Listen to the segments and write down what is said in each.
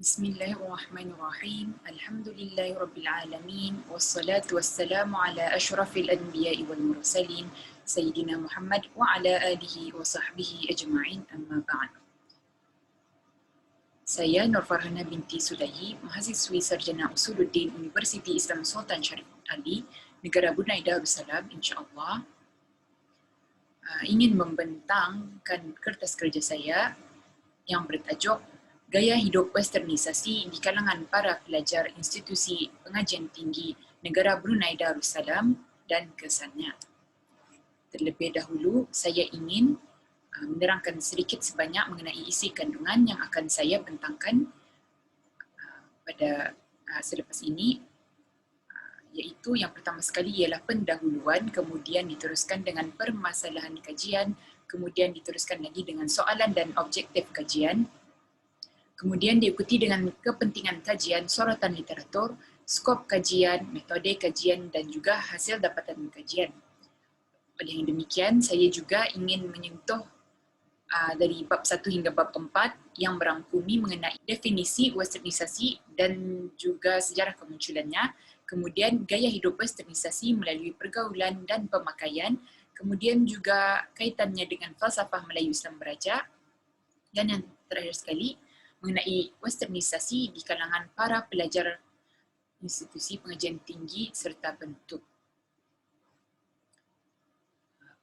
Bismillahirrahmanirrahim. Alhamdulillahirabbil alamin wassalatu wassalamu ala asyrafil anbiya'i wal mursalin sayyidina Muhammad wa ala alihi wa sahbihi ajma'in amma ba'd. Saya Nur Farhana binti Sulaihi, mahasiswi sarjana Usuluddin Universiti Islam Sultan Syarif Ali, negara Brunei Darussalam, insya-Allah ingin membentangkan kertas kerja saya yang bertajuk Gaya Hidup Westernisasi di kalangan para pelajar institusi pengajian tinggi negara Brunei Darussalam dan kesannya. Terlebih dahulu, saya ingin menerangkan sedikit sebanyak mengenai isi kandungan yang akan saya bentangkan pada selepas ini, iaitu yang pertama sekali ialah pendahuluan, kemudian diteruskan dengan permasalahan kajian, kemudian diteruskan lagi dengan soalan dan objektif kajian, kemudian diikuti dengan kepentingan kajian, sorotan literatur, skop kajian, metode kajian dan juga hasil dapatan kajian. Oleh yang demikian, saya juga ingin menyentuh dari bab 1 hingga bab 4 yang merangkumi mengenai definisi westernisasi dan juga sejarah kemunculannya, kemudian gaya hidup westernisasi melalui pergaulan dan pemakaian, kemudian juga kaitannya dengan falsafah Melayu Islam Beraja, dan yang terakhir sekali, mengenai westernisasi di kalangan para pelajar institusi pengajian tinggi serta bentuk.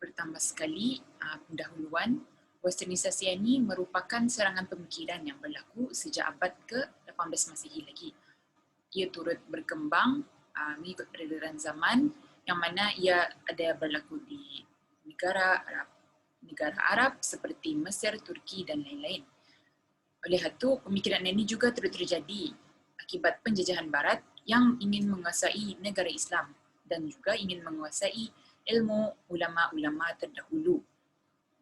Pertama sekali, pendahuluan, westernisasi ini merupakan serangan pemikiran yang berlaku sejak abad ke-18 Masihi lagi. Ia turut berkembang mengikut peredaran zaman yang mana ia ada berlaku di negara Arab seperti Mesir, Turki dan lain-lain. Oleh itu, pemikiran ini juga turut terjadi akibat penjajahan Barat yang ingin menguasai negara Islam dan juga ingin menguasai ilmu ulama-ulama terdahulu.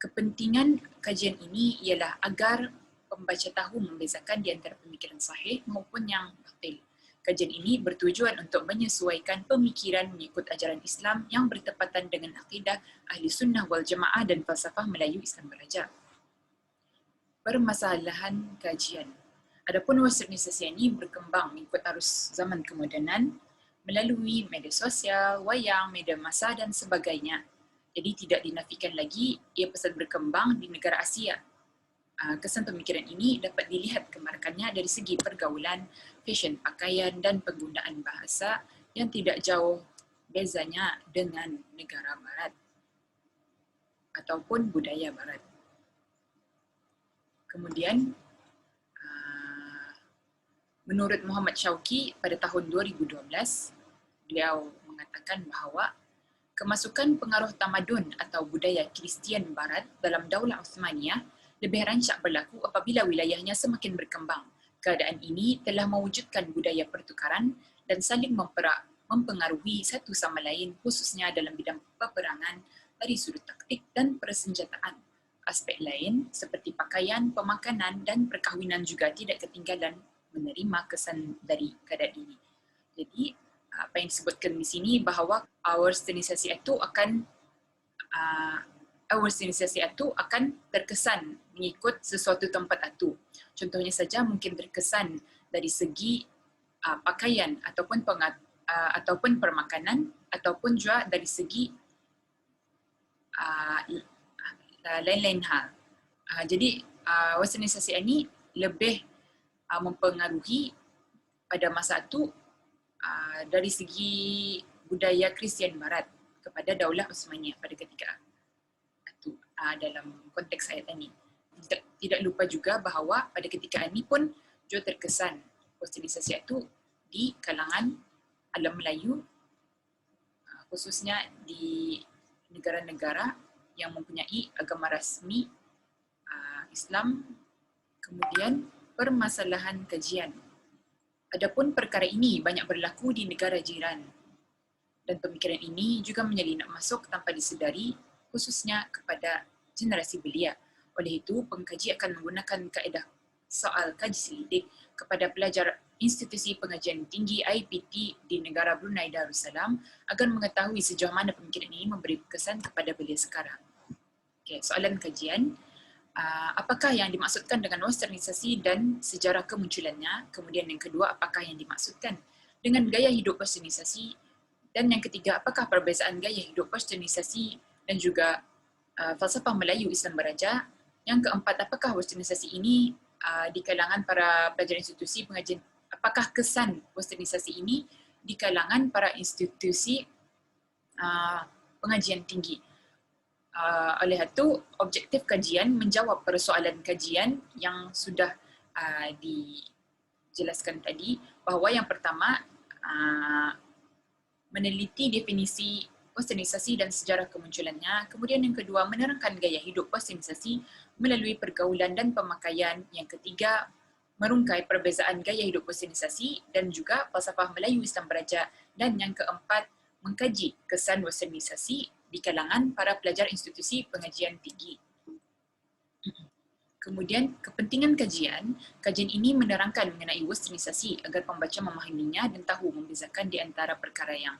Kepentingan kajian ini ialah agar pembaca tahu membezakan di antara pemikiran sahih maupun yang batil. Kajian ini bertujuan untuk menyesuaikan pemikiran mengikut ajaran Islam yang bertepatan dengan akidah Ahli Sunnah wal Jamaah dan falsafah Melayu Islam Beraja. Permasalahan kajian. Adapun westernisasi ini berkembang mengikut arus zaman kemodenan melalui media sosial, wayang, media massa dan sebagainya. Jadi tidak dinafikan lagi ia pesat berkembang di negara Asia. Kesan pemikiran ini dapat dilihat kemarakannya dari segi pergaulan, fashion pakaian dan penggunaan bahasa yang tidak jauh bezanya dengan negara Barat ataupun budaya Barat. Kemudian, menurut Muhammad Shauki pada tahun 2012, beliau mengatakan bahawa kemasukan pengaruh tamadun atau budaya Kristian Barat dalam Daulah Uthmaniyah lebih rancak berlaku apabila wilayahnya semakin berkembang. Keadaan ini telah mewujudkan budaya pertukaran dan saling mempengaruhi satu sama lain, khususnya dalam bidang peperangan dari sudut taktik dan persenjataan. Aspek lain seperti pakaian, pemakanan dan perkahwinan juga tidak ketinggalan menerima kesan dari keadaan ini. Jadi, apa yang disebutkan di sini bahawa westernisasi itu akan terkesan mengikut sesuatu tempat itu. Contohnya saja mungkin terkesan dari segi pakaian ataupun permakanan ataupun juga dari segi lain-lain hal. Jadi westernisasi ini lebih mempengaruhi pada masa itu dari segi budaya Kristian Barat kepada Daulah Uthmaniyah pada ketika itu dalam konteks ayat ini. Tidak lupa juga bahawa pada ketika ini pun juga terkesan westernisasi itu di kalangan alam Melayu, khususnya di negara-negara yang mempunyai agama rasmi Islam. Kemudian permasalahan kajian. Adapun perkara ini banyak berlaku di negara jiran dan pemikiran ini juga menyelinap masuk tanpa disedari khususnya kepada generasi belia. Oleh itu, pengkaji akan menggunakan kaedah soal kaji selidik kepada pelajar institusi pengajian tinggi IPT di negara Brunei Darussalam agar mengetahui sejauh mana pemikiran ini memberi kesan kepada belia sekarang. Okay, soalan kajian. apakah yang dimaksudkan dengan westernisasi dan sejarah kemunculannya. Kemudian yang kedua, apakah yang dimaksudkan dengan gaya hidup westernisasi. Dan yang ketiga, apakah perbezaan gaya hidup westernisasi dan juga falsafah Melayu Islam Beraja. Yang keempat, apakah westernisasi ini di kalangan para pelajar institusi pengajian, apakah kesan westernisasi ini di kalangan para institusi pengajian tinggi. Oleh itu, objektif kajian menjawab persoalan kajian yang sudah dijelaskan tadi, bahawa yang pertama, meneliti definisi westernisasi dan sejarah kemunculannya. Kemudian yang kedua, menerangkan gaya hidup westernisasi melalui pergaulan dan pemakaian. Yang ketiga, merungkai perbezaan gaya hidup westernisasi dan juga falsafah Melayu Islam Beraja. Dan yang keempat, mengkaji kesan westernisasi di kalangan para pelajar institusi pengajian tinggi. Kemudian, kepentingan kajian ini menerangkan mengenai westernisasi agar pembaca memahaminya dan tahu membezakan di antara perkara yang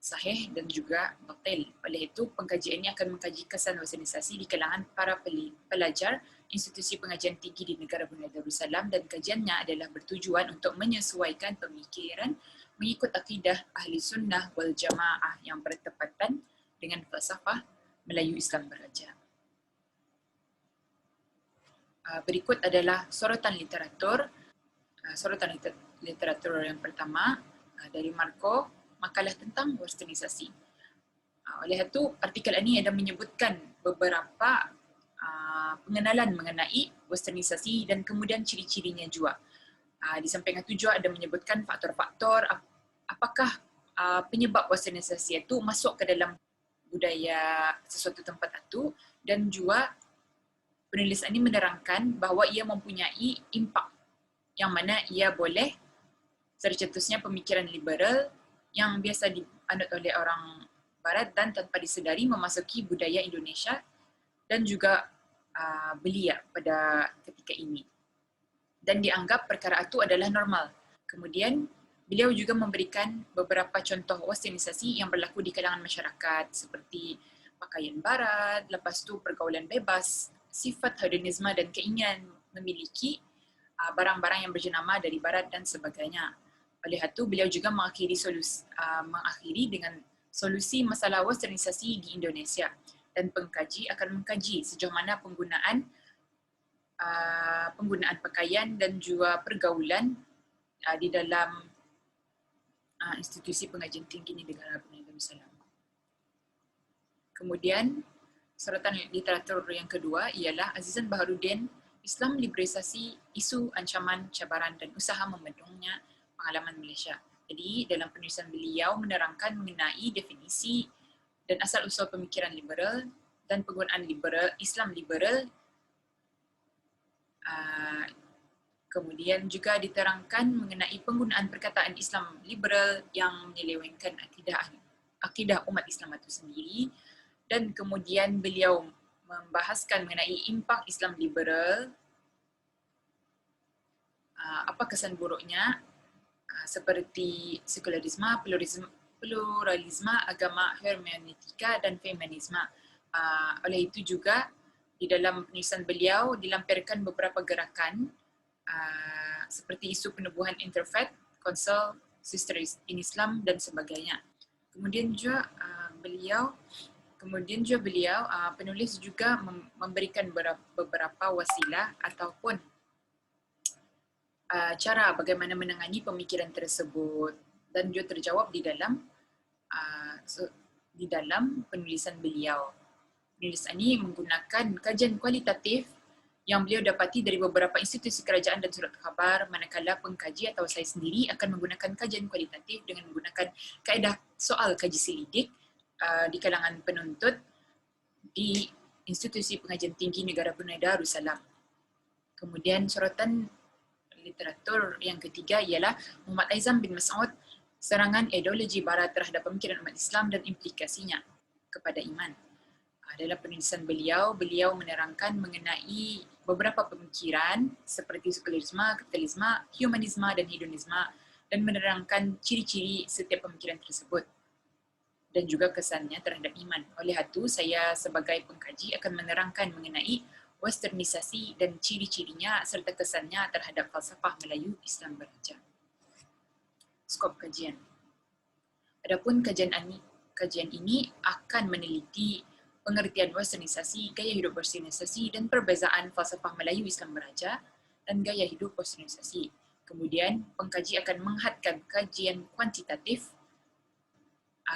sahih dan juga batil. Oleh itu, pengkajian ini akan mengkaji kesan westernisasi di kalangan para pelajar institusi pengajian tinggi di negara Brunei Darussalam, dan kajiannya adalah bertujuan untuk menyesuaikan pemikiran mengikut akidah Ahli Sunnah wal Jamaah yang bertepatan dengan falsafah Melayu Islam Beraja. Berikut adalah sorotan literatur. Sorotan literatur yang pertama dari Marco, makalah tentang westernisasi. Oleh itu, artikel ini ada menyebutkan beberapa pengenalan mengenai westernisasi dan kemudian ciri-cirinya juga. Di samping itu juga ada menyebutkan faktor-faktor apakah penyebab westernisasi itu masuk ke dalam budaya sesuatu tempat itu, dan juga penulis ini menerangkan bahawa ia mempunyai impak yang mana ia boleh tercetusnya pemikiran liberal yang biasa dianut oleh orang Barat dan tanpa disedari memasuki budaya Indonesia dan juga belia pada ketika ini. Dan dianggap perkara itu adalah normal. Kemudian, beliau juga memberikan beberapa contoh westernisasi yang berlaku di kalangan masyarakat seperti pakaian Barat, lepas tu pergaulan bebas, sifat hedonisme dan keinginan memiliki barang-barang yang berjenama dari Barat dan sebagainya. Oleh itu, beliau juga mengakhiri dengan solusi masalah westernisasi di Indonesia, dan pengkaji akan mengkaji sejauh mana penggunaan pakaian dan juga pergaulan di dalam institusi pengajian tinggi di negara Brunei Darussalam. Kemudian, sorotan literatur yang kedua ialah Azizan Baharudin, Islam Liberalisasi, Isu, Ancaman, Cabaran dan Usaha Membendungnya Pengalaman Malaysia. Jadi, dalam penulisan beliau menerangkan mengenai definisi dan asal-usul pemikiran liberal dan penggunaan Islam liberal. Kemudian juga diterangkan mengenai penggunaan perkataan Islam liberal yang menyelewengkan akidah umat Islam itu sendiri. Dan kemudian beliau membahaskan mengenai impak Islam liberal, apa kesan buruknya, seperti sekularisme, pluralisme, agama, hermeneutika dan feminisme. Oleh itu juga di dalam penulisan beliau dilampirkan beberapa gerakan seperti isu penubuhan interfaith, Council, Sister in Islam dan sebagainya. Kemudian juga penulis juga memberikan beberapa wasilah ataupun cara bagaimana menangani pemikiran tersebut, dan juga terjawab di dalam penulisan beliau. Penulis ini menggunakan kajian kualitatif yang beliau dapati dari beberapa institusi kerajaan dan surat khabar, manakala pengkaji atau saya sendiri akan menggunakan kajian kualitatif dengan menggunakan kaedah soal kaji selidik di kalangan penuntut di institusi pengajian tinggi negara Brunei Darussalam. Kemudian sorotan literatur yang ketiga ialah Muhammad Aizam bin Mas'ud, Serangan Ideologi Barat terhadap Pemikiran Umat Islam dan Implikasinya kepada Iman. Dalam penulisan beliau menerangkan mengenai beberapa pemikiran seperti sekularisme, kapitalisme, humanisme dan hedonisme, dan menerangkan ciri-ciri setiap pemikiran tersebut dan juga kesannya terhadap iman. Oleh itu, saya sebagai pengkaji akan menerangkan mengenai westernisasi dan ciri-cirinya serta kesannya terhadap falsafah Melayu Islam Beraja. Skop kajian. Adapun kajian ini akan meneliti pengertian westernisasi, gaya hidup westernisasi dan perbezaan falsafah Melayu Islam Beraja dan gaya hidup westernisasi. Kemudian, pengkaji akan menghadkan kajian kuantitatif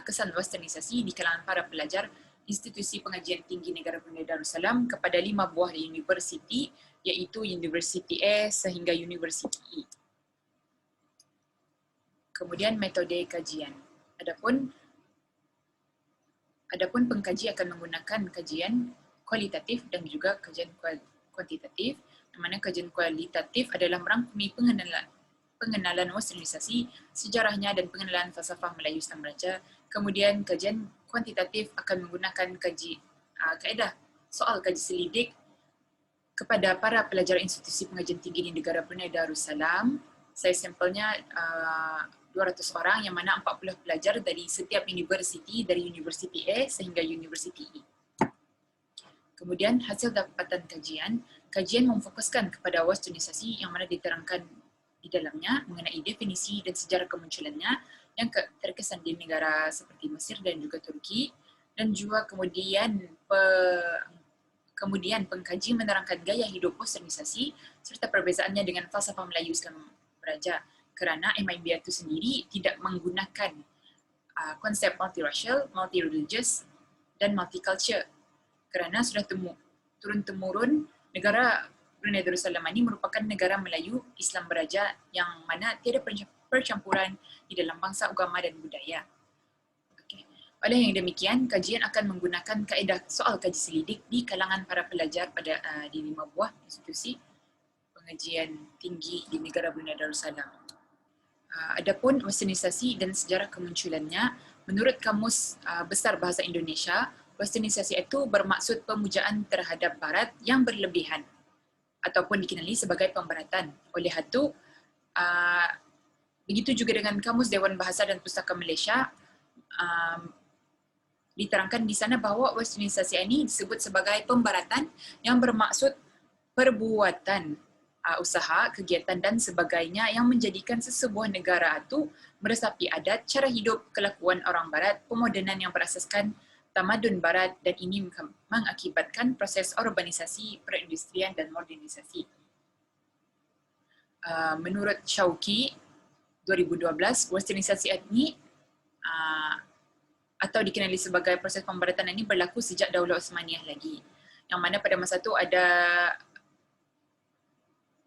kesan westernisasi di kalangan para pelajar Institusi Pengajian Tinggi Negara Brunei Darussalam kepada 5 buah universiti, iaitu Universiti A sehingga Universiti E. Kemudian metode kajian. Adapun pengkaji akan menggunakan kajian kualitatif dan juga kajian kuantitatif, di mana kajian kualitatif adalah merangkumi pengenalan westernisasi, sejarahnya dan pengenalan falsafah Melayu Islam Beraja. Kemudian kajian kuantitatif akan menggunakan kaedah soal kaji selidik kepada para pelajar Institusi Pengajian Tinggi di Negara Brunei Darussalam. Saya sampelnya 200 orang, yang mana 40 pelajar dari setiap universiti, dari Universiti A sehingga Universiti E. Kemudian hasil dapatan kajian memfokuskan kepada westernisasi yang mana diterangkan di dalamnya mengenai definisi dan sejarah kemunculannya yang terkesan di negara seperti Mesir dan juga Turki, dan juga kemudian pengkaji menerangkan gaya hidup westernisasi serta perbezaannya dengan falsafah Melayu Islam Beraja, kerana MIBR itu sendiri tidak menggunakan konsep multiracial, multireligious dan multicultural, kerana sudah turun-temurun negara Brunei Darussalam ini merupakan negara Melayu Islam Beraja yang mana tiada percampuran di dalam bangsa, agama dan budaya. Okay. Oleh yang demikian, kajian akan menggunakan kaedah soal kaji selidik di kalangan para pelajar di 5 buah institusi pengajian tinggi di negara Brunei Darussalam. Adapun westernisasi dan sejarah kemunculannya, menurut Kamus Besar Bahasa Indonesia, westernisasi itu bermaksud pemujaan terhadap Barat yang berlebihan ataupun dikenali sebagai pembaratan. Oleh itu, begitu juga dengan Kamus Dewan Bahasa dan Pustaka Malaysia, diterangkan di sana bahawa westernisasi ini disebut sebagai pembaratan yang bermaksud perbuatan, usaha, kegiatan dan sebagainya yang menjadikan sesebuah negara itu meresapi adat, cara hidup, kelakuan orang Barat, pemodenan yang berasaskan tamadun Barat, dan ini mengakibatkan proses urbanisasi, perindustrian dan modernisasi. Menurut Shauki 2012, westernisasi etnik atau dikenali sebagai proses pembaratan ini berlaku sejak Daulah Osmaniyah lagi. Yang mana pada masa itu ada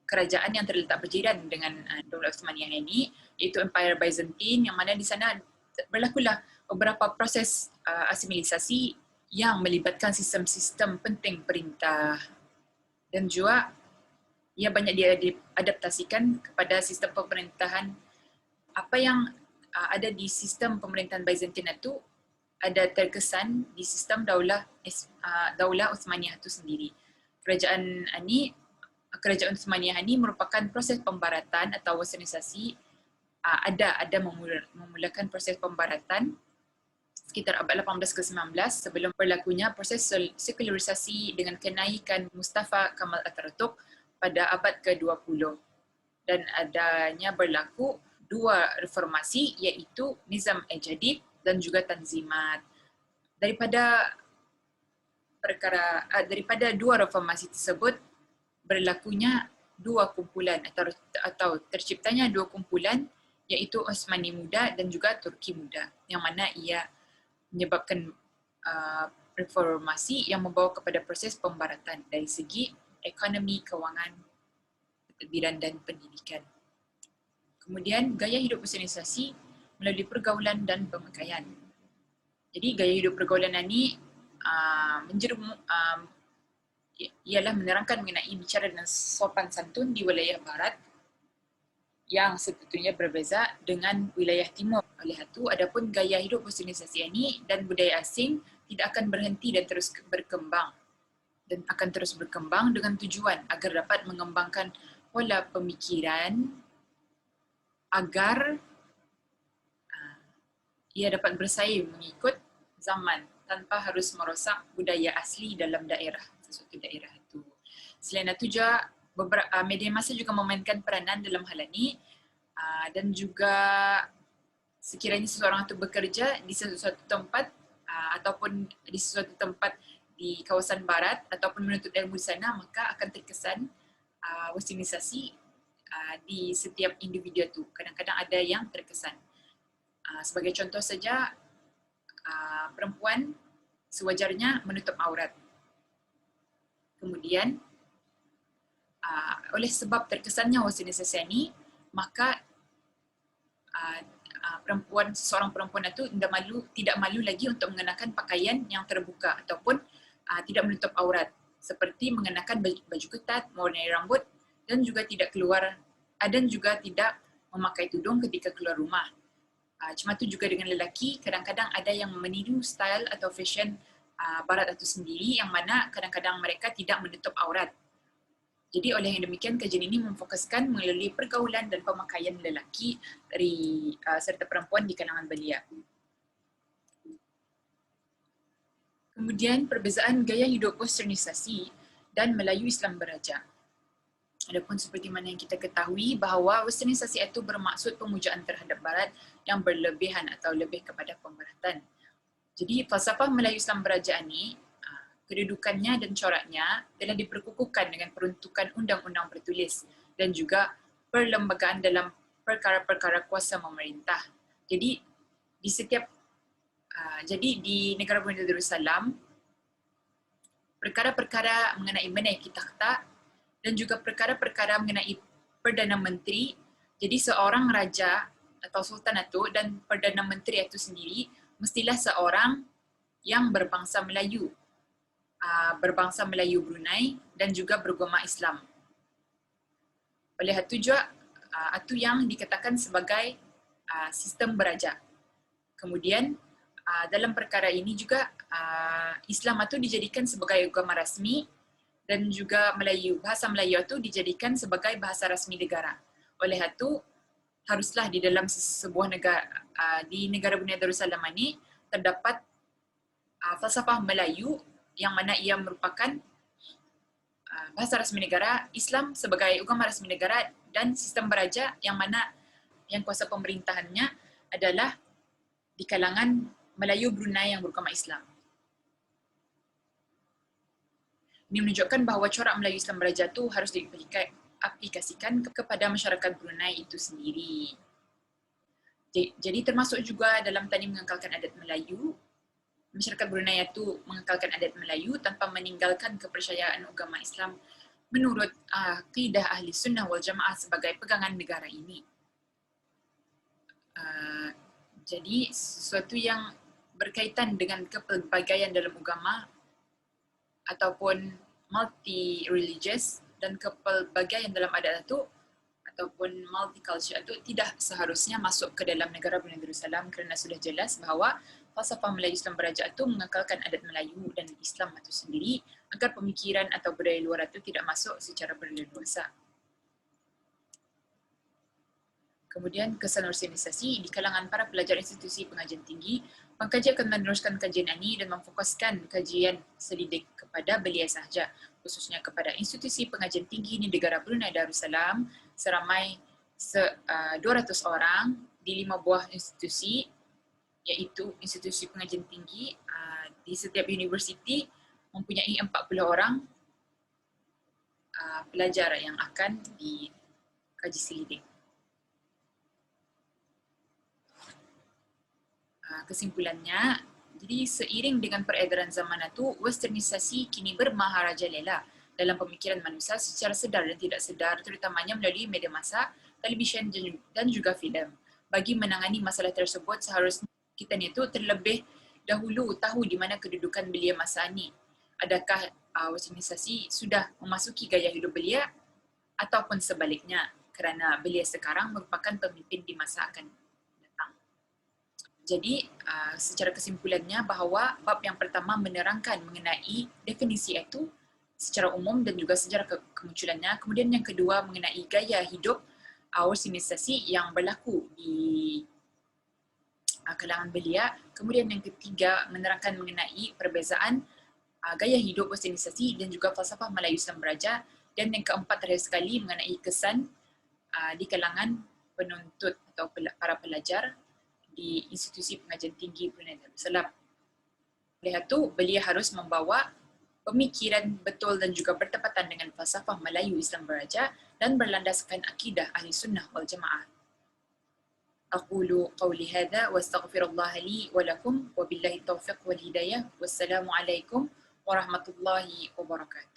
kerajaan yang terletak berjiran dengan Daulah Osmaniyah ini, iaitu Empire Byzantine, yang mana di sana berlakulah beberapa proses asimilisasi yang melibatkan sistem-sistem penting perintah, dan juga ia banyak diadaptasikan kepada sistem pemerintahan. Apa yang ada di sistem pemerintahan Byzantine itu ada terkesan di sistem Daulah Osmaniyah itu sendiri. Kerajaan Osmaniyah ini merupakan proses pembaratan atau westernisasi. Ada memulakan proses pembaratan sekitar abad 18 ke 19 sebelum berlakunya proses sekularisasi dengan kenaikan Mustafa Kamal Atatürk pada abad ke-20, dan adanya berlaku 2 reformasi, iaitu Nizam Jadid dan juga Tanzimat. Daripada 2 reformasi tersebut berlakunya 2 kumpulan atau terciptanya 2 kumpulan, iaitu Osmani Muda dan juga Turki Muda, yang mana ia menyebabkan reformasi yang membawa kepada proses pembaratan dari segi ekonomi, kewangan, pentadbiran dan pendidikan. Kemudian gaya hidup westernisasi melalui pergaulan dan pemakaian. Jadi gaya hidup pergaulan ini ialah menerangkan mengenai bicara dan sopan santun di wilayah barat yang sebetulnya berbeza dengan wilayah timur. Oleh itu, adapun gaya hidup westernisasi ini dan budaya asing tidak akan berhenti dan terus berkembang, dan akan terus berkembang dengan tujuan agar dapat mengembangkan pola pemikiran agar ia dapat bersaing mengikut zaman tanpa harus merosak budaya asli dalam sesuatu daerah itu. Selain itu juga media massa juga memainkan peranan dalam hal ini, dan juga sekiranya seseorang itu bekerja di sesuatu tempat ataupun di sesuatu tempat di kawasan barat ataupun menuntut ilmu di sana, maka akan terkesan westernizasi di setiap individu itu. Kadang-kadang ada yang terkesan. Sebagai contoh saja, perempuan sewajarnya menutup aurat. Kemudian, oleh sebab terkesannya westernizasi ini, maka seorang perempuan itu tidak malu lagi untuk mengenakan pakaian yang terbuka ataupun tidak menutup aurat, seperti mengenakan baju ketat, mewarnai rambut, dan juga tidak memakai tudung ketika keluar rumah. Cuma itu juga dengan lelaki, kadang-kadang ada yang meniru style atau fashion barat itu sendiri, yang mana kadang-kadang mereka tidak menutup aurat. Jadi oleh yang demikian, kajian ini memfokuskan melalui pergaulan dan pemakaian lelaki serta perempuan di kalangan belia. Kemudian perbezaan gaya hidup westernisasi dan Melayu Islam beraja. Adapun seperti mana yang kita ketahui bahawa westernisasi itu bermaksud pemujaan terhadap barat yang berlebihan atau lebih kepada pemberatan. Jadi falsafah Melayu Islam beraja ini, kedudukannya dan coraknya telah diperkukuhkan dengan peruntukan undang-undang bertulis dan juga perlembagaan dalam perkara-perkara kuasa memerintah. Jadi di negara Brunei Darussalam, perkara-perkara mengenai menaik takhta dan juga perkara-perkara mengenai Perdana Menteri, jadi seorang raja atau sultan itu dan Perdana Menteri itu sendiri mestilah seorang yang berbangsa Melayu Brunei dan juga beragama Islam. Oleh itu juga, itu yang dikatakan sebagai sistem beraja. Kemudian, dalam perkara ini juga, Islam itu dijadikan sebagai agama rasmi dan juga bahasa Melayu itu dijadikan sebagai bahasa rasmi negara. Oleh itu, haruslah di dalam sebuah negara, di negara Brunei Darussalam ini, terdapat falsafah Melayu yang mana ia merupakan bahasa rasmi negara, Islam sebagai agama rasmi negara, dan sistem beraja yang mana yang kuasa pemerintahannya adalah di kalangan Melayu Brunei yang beragama Islam. Ini menunjukkan bahawa corak Melayu Islam beraja itu harus diaplikasikan kepada masyarakat Brunei itu sendiri. Jadi termasuk juga dalam tadi mengekalkan adat Melayu, masyarakat Brunei itu mengekalkan adat Melayu tanpa meninggalkan kepercayaan agama Islam menurut akidah Ahli Sunnah wal Jamaah sebagai pegangan negara ini. Jadi sesuatu yang berkaitan dengan kepelbagaian dalam agama ataupun multi-religious dan kepelbagaian dalam adat itu ataupun multi-culture itu tidak seharusnya masuk ke dalam negara Brunei Darussalam kerana sudah jelas bahawa falsafah Melayu Islam beraja itu mengekalkan adat Melayu dan Islam itu sendiri agar pemikiran atau budaya luar itu tidak masuk secara berleluasa. Kemudian kesan organisasi di kalangan para pelajar institusi pengajian tinggi, pengkaji akan meneruskan kajian ini dan memfokuskan kajian selidik kepada belia sahaja, khususnya kepada institusi pengajian tinggi di negara Brunei Darussalam seramai 200 orang di 5 buah institusi, iaitu institusi pengajian tinggi di setiap universiti mempunyai 40 orang pelajar yang akan dikaji selidik. Kesimpulannya, jadi seiring dengan peredaran zaman itu, westernisasi kini bermaharajalela dalam pemikiran manusia secara sedar dan tidak sedar, terutamanya melalui media massa, televisyen dan juga filem. Bagi menangani masalah tersebut, seharusnya kita itu terlebih dahulu tahu di mana kedudukan belia masa ini. Adakah westernisasi sudah memasuki gaya hidup belia ataupun sebaliknya, kerana belia sekarang merupakan pemimpin di masa akan datang. Jadi, secara kesimpulannya bahawa bab yang pertama menerangkan mengenai definisi itu secara umum dan juga sejarah kemunculannya. Kemudian yang kedua mengenai gaya hidup westernisasi yang berlaku di kalangan belia. Kemudian yang ketiga menerangkan mengenai perbezaan gaya hidup Westernisasi dan juga falsafah Melayu Islam Beraja. Dan yang keempat terakhir sekali mengenai kesan di kalangan penuntut atau para pelajar di institusi pengajian tinggi Brunei Darussalam. Oleh itu, beliau harus membawa pemikiran betul dan juga bertepatan dengan falsafah Melayu Islam Beraja dan berlandaskan akidah Ahli Sunnah wal Jamaah. أقول قولي هذا واستغفر الله لي ولكم وبالله التوفيق والهداية والسلام عليكم ورحمة الله وبركاته.